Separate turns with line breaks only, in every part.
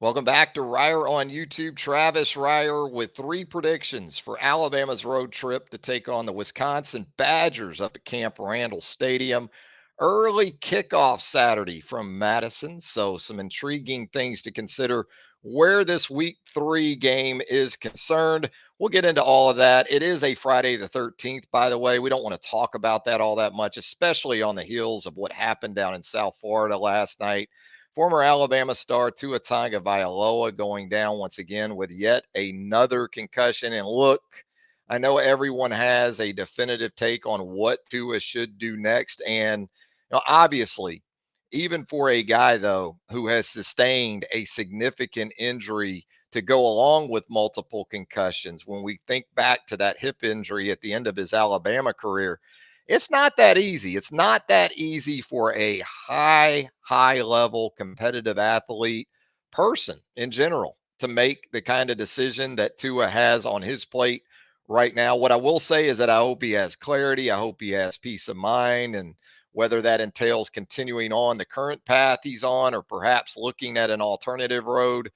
Welcome back to Reier on YouTube. Travis Reier with three predictions for Alabama's road trip to take on the Wisconsin Badgers up at Camp Randall Stadium. Early kickoff Saturday from Madison. So, some intriguing things to consider where this week 3 game is concerned. We'll get into all of that. It is a Friday the 13th, by the way. We don't want to talk about that all that much, especially on the heels of what happened down in South Florida last night. Former Alabama star Tua Tagovailoa going down once again with yet another concussion. And look, I know everyone has a definitive take on what Tua should do next. And obviously, even for a guy, though, who has sustained a significant injury to go along with multiple concussions, when we think back to that hip injury at the end of his Alabama career, it's not that easy. It's not that easy for a high level competitive athlete person in general to make the kind of decision that Tua has on his plate right now. What I will say is that I hope he has clarity. I hope he has peace of mind. And whether that entails continuing on the current path he's on or perhaps looking at an alternative road,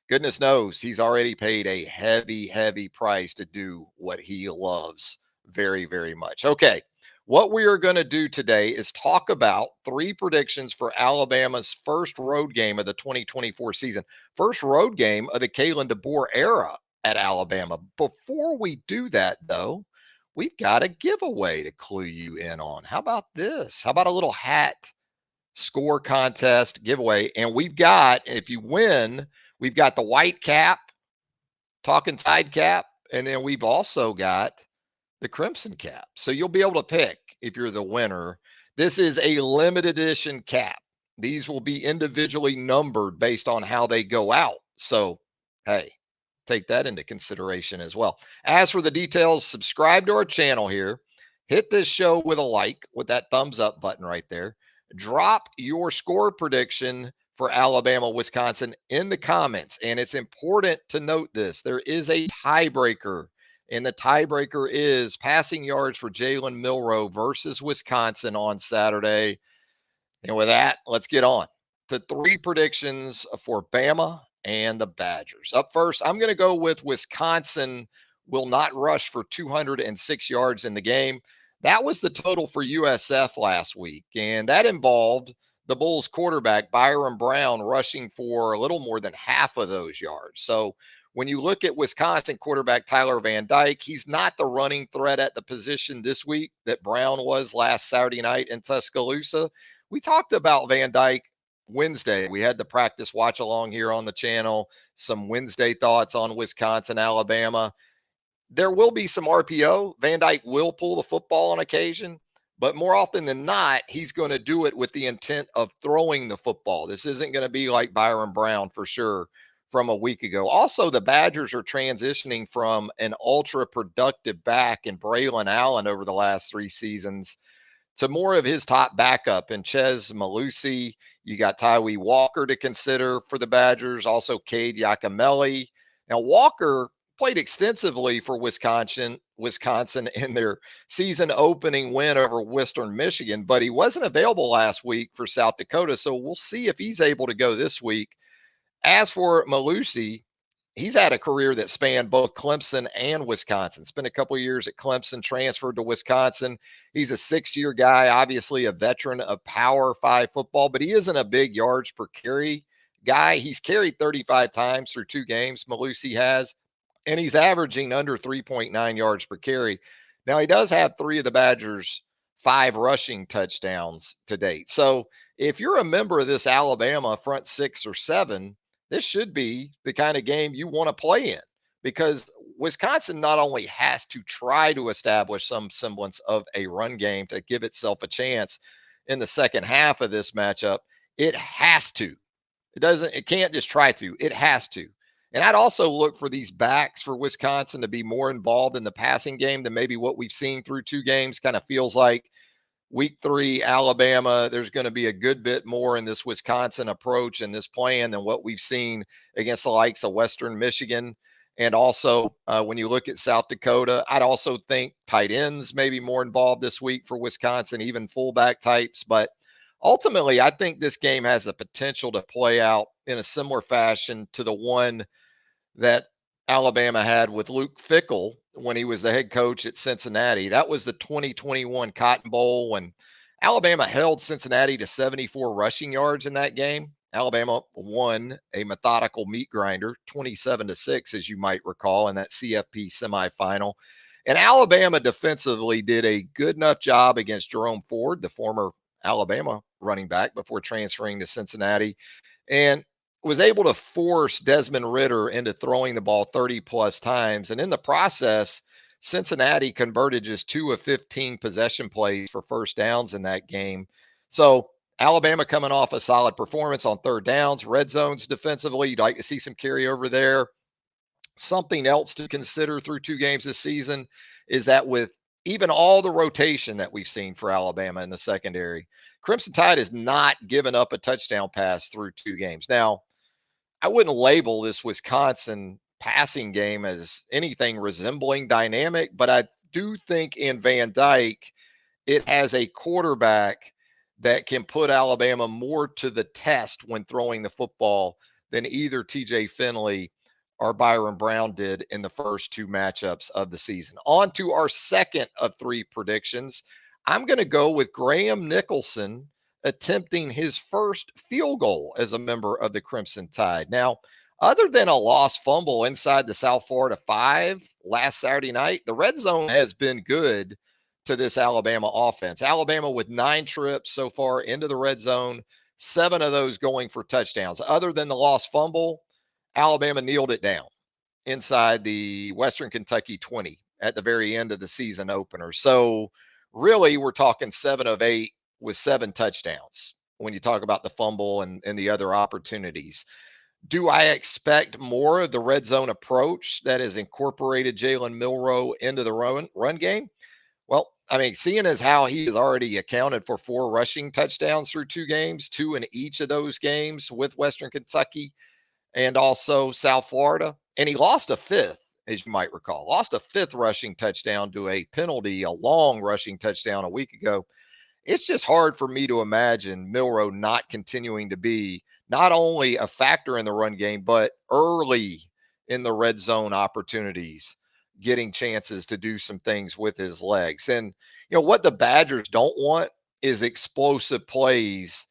goodness knows he's already paid a heavy price to do what he loves very much. Okay. What we are going to do today is talk about three predictions for Alabama's first road game of the 2024 season, first road game of the Kalen DeBoer era at Alabama. Before we do that, though, we've got a giveaway to clue you in on. How about this? How about a little hat score contest giveaway? And we've got, if you win, we've got the white cap, talking Tide cap, and then we've also got the crimson cap. So you'll be able to pick if you're the winner. This is a limited edition cap. These will be individually numbered based on how they go out. So, hey, take that into consideration as well. As for the details, subscribe to our channel here. Hit this show with a like with that thumbs up button right there. Drop your score prediction for Alabama, Wisconsin in the comments. And it's important to note this there is a tiebreaker, and the tiebreaker is passing yards for Jalen Milroe versus Wisconsin on Saturday. And with that, let's get on to three predictions for Bama and the Badgers. Up first, I'm going to go with Wisconsin will not rush for 206 yards in the game. That was the total for USF last week, and that involved the Bulls quarterback, Byron Brown, rushing for a little more than half of those yards. So when you look at Wisconsin quarterback Tyler Van Dyke, he's not the running threat at the position this week that Brown was last Saturday night in Tuscaloosa. We talked about Van Dyke Wednesday. We had the practice watch along here on the channel, some Wednesday thoughts on Wisconsin, Alabama. There will be some RPO. Van Dyke will pull the football on occasion, but more often than not, he's going to do it with the intent of throwing the football. This isn't going to be like Byron Brown for sure from a week ago. Also, the Badgers are transitioning from an ultra productive back in Braylon Allen over the last 3 seasons to more of his top backup in Chez Malusi. You got Tyree Walker to consider for the Badgers, also Cade Yakimelli. Now, Walker played extensively for Wisconsin in their season opening win over Western Michigan, but he wasn't available last week for South Dakota. So we'll see if he's able to go this week. As for Malusi, he's had a career that spanned both Clemson and Wisconsin. Spent a couple of years at Clemson, transferred to Wisconsin. He's a 6-year guy, obviously a veteran of Power 5 football, but he isn't a big yards per carry guy. He's carried 35 times through 2 games, Malusi has, and he's averaging under 3.9 yards per carry. Now, he does have 3 of the Badgers' 5 rushing touchdowns to date. So if you're a member of this Alabama front 6 or 7, this should be the kind of game you want to play in, because Wisconsin not only has to try to establish some semblance of a run game to give itself a chance in the second half of this matchup, it has to. It can't just try to, it has to. And I'd also look for these backs for Wisconsin to be more involved in the passing game than maybe what we've seen through 2 games. Kind of feels like week 3, Alabama, there's going to be a good bit more in this Wisconsin approach and this plan than what we've seen against the likes of Western Michigan. And also, when you look at South Dakota, I'd also think tight ends may be more involved this week for Wisconsin, even fullback types. But Ultimately, I think this game has the potential to play out in a similar fashion to the one that Alabama had with Luke Fickell when he was the head coach at Cincinnati. That was the 2021 Cotton Bowl when Alabama held Cincinnati to 74 rushing yards in that game. Alabama won a methodical meat grinder, 27-6, as you might recall, in that CFP semifinal. And Alabama defensively did a good enough job against Jerome Ford, the former Alabama running back, before transferring to Cincinnati, and was able to force Desmond Ritter into throwing the ball 30 plus times. And in the process, Cincinnati converted just 2 of 15 possession plays for first downs in that game. So Alabama coming off a solid performance on third downs, red zones defensively. You'd like to see some carryover there. Something else to consider through 2 games this season is that with even all the rotation that we've seen for Alabama in the secondary, Crimson Tide has not given up a touchdown pass through 2 games. Now, I wouldn't label this Wisconsin passing game as anything resembling dynamic, but I do think in Van Dyke, it has a quarterback that can put Alabama more to the test when throwing the football than either TJ Finley or Byron Brown did in the first 2 matchups of the season. On to our second of 3 predictions. I'm going to go with Graham Nicholson attempting his first field goal as a member of the Crimson Tide. Now, other than a lost fumble inside the South Florida 5 last Saturday night, the red zone has been good to this Alabama offense. Alabama with 9 trips so far into the red zone, 7 of those going for touchdowns. Other than the lost fumble, Alabama kneeled it down inside the Western Kentucky 20 at the very end of the season opener. So really, we're talking 7 of 8 with 7 touchdowns when you talk about the fumble and the other opportunities. Do I expect more of the red zone approach that has incorporated Jalen Milroe into the run game? Well, I mean, seeing as how he has already accounted for 4 rushing touchdowns through 2 games, 2 in each of those games with Western Kentucky and also South Florida, and he lost a fifth, as you might recall, lost a fifth rushing touchdown to a penalty, a long rushing touchdown a week ago. It's just hard for me to imagine Milroe not continuing to be not only a factor in the run game, but early in the red zone opportunities, getting chances to do some things with his legs. And, what the Badgers don't want is explosive plays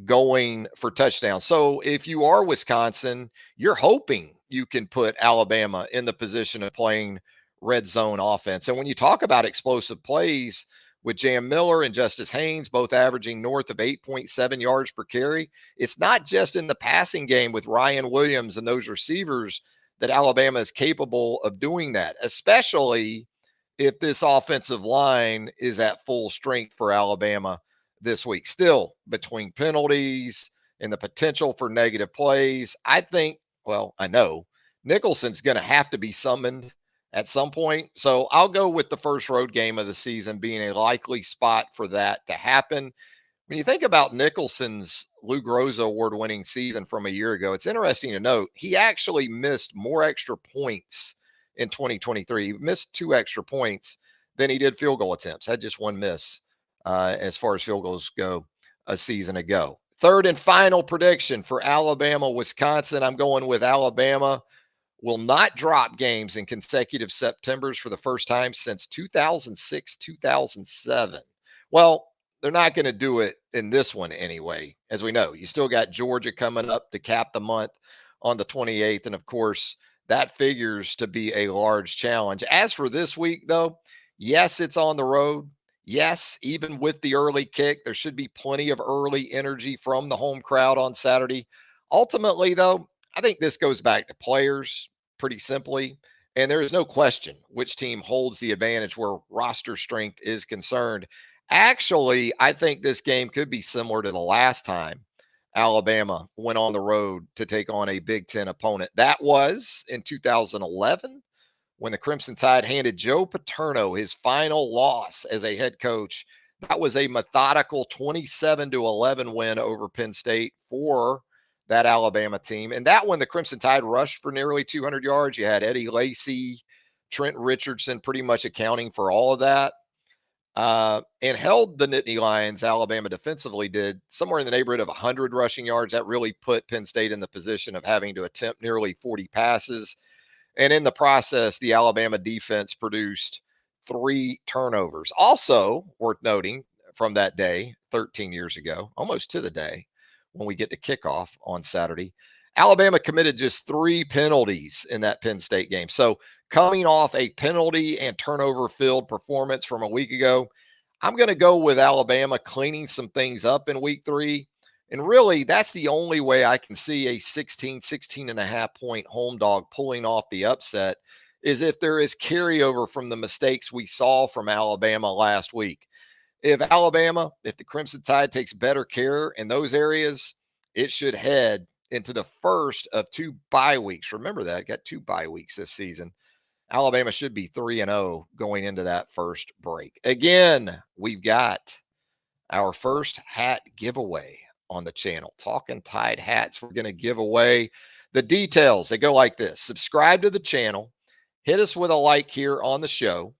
going for touchdowns. So if you are Wisconsin, you're hoping you can put Alabama in the position of playing red zone offense. And when you talk about explosive plays with Jam Miller and Justice Haynes both averaging north of 8.7 yards per carry, it's not just in the passing game with Ryan Williams and those receivers that Alabama is capable of doing that, especially if this offensive line is at full strength for Alabama this week. Still, between penalties and the potential for negative plays, I know Nicholson's going to have to be summoned at some point. So I'll go with the first road game of the season being a likely spot for that to happen. When you think about Nicholson's Lou Groza award-winning season from a year ago, it's interesting to note he actually missed more extra points in 2023. He missed 2 extra points than he did field goal attempts. Had just 1 miss as far as field goals go a season ago. Third and final prediction for Alabama, Wisconsin. I'm going with Alabama will not drop games in consecutive Septembers for the first time since 2006, 2007. Well, they're not going to do it in this one anyway. As we know, you still got Georgia coming up to cap the month on the 28th. And of course, that figures to be a large challenge. As for this week, though, yes, it's on the road. Yes, even with the early kick, there should be plenty of early energy from the home crowd on Saturday. Ultimately, though, I think this goes back to players pretty simply. And there is no question which team holds the advantage where roster strength is concerned. Actually, I think this game could be similar to the last time Alabama went on the road to take on a Big Ten opponent. That was in 2011 when the Crimson Tide handed Joe Paterno his final loss as a head coach. That was a methodical 27-11 win over Penn State for that Alabama team. And that one, the Crimson Tide rushed for nearly 200 yards. You had Eddie Lacy, Trent Richardson pretty much accounting for all of that. and held the Nittany Lions. Alabama defensively did somewhere in the neighborhood of 100 rushing yards. That really put Penn State in the position of having to attempt nearly 40 passes. And in the process, the Alabama defense produced 3 turnovers. Also worth noting from that day, 13 years ago, almost to the day when we get to kickoff on Saturday, Alabama committed just 3 penalties in that Penn State game. So coming off a penalty and turnover filled performance from a week ago, I'm going to go with Alabama cleaning some things up in week 3. And really, that's the only way I can see a 16 and a half point home dog pulling off the upset is if there is carryover from the mistakes we saw from Alabama last week. If the Crimson Tide takes better care in those areas, it should head into the first of 2 bye weeks. Remember that, got 2 bye weeks this season. Alabama should be 3-0 going into that first break. Again, we've got our first hat giveaway on the channel. Talking Tide hats. We're going to give away the details. They go like this: subscribe to the channel, hit us with a like here on the show,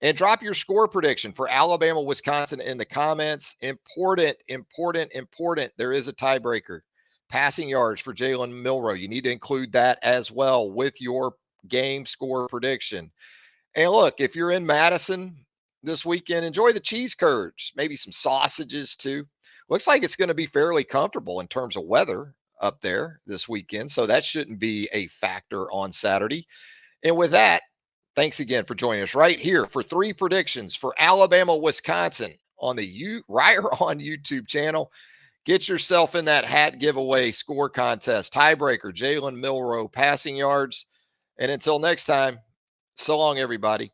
and drop your score prediction for Alabama, Wisconsin in the comments. Important, important, important. There is a tiebreaker. Passing yards for Jalen Milroe. You need to include that as well with your game score prediction. And look, if you're in Madison this weekend, enjoy the cheese curds, maybe some sausages too. Looks like it's going to be fairly comfortable in terms of weather up there this weekend. So that shouldn't be a factor on Saturday. And with that, thanks again for joining us right here for 3 predictions for Alabama, Wisconsin on the Reier on YouTube channel. Get yourself in that hat giveaway score contest. Tiebreaker, Jalen Milroe passing yards. And until next time, so long, everybody.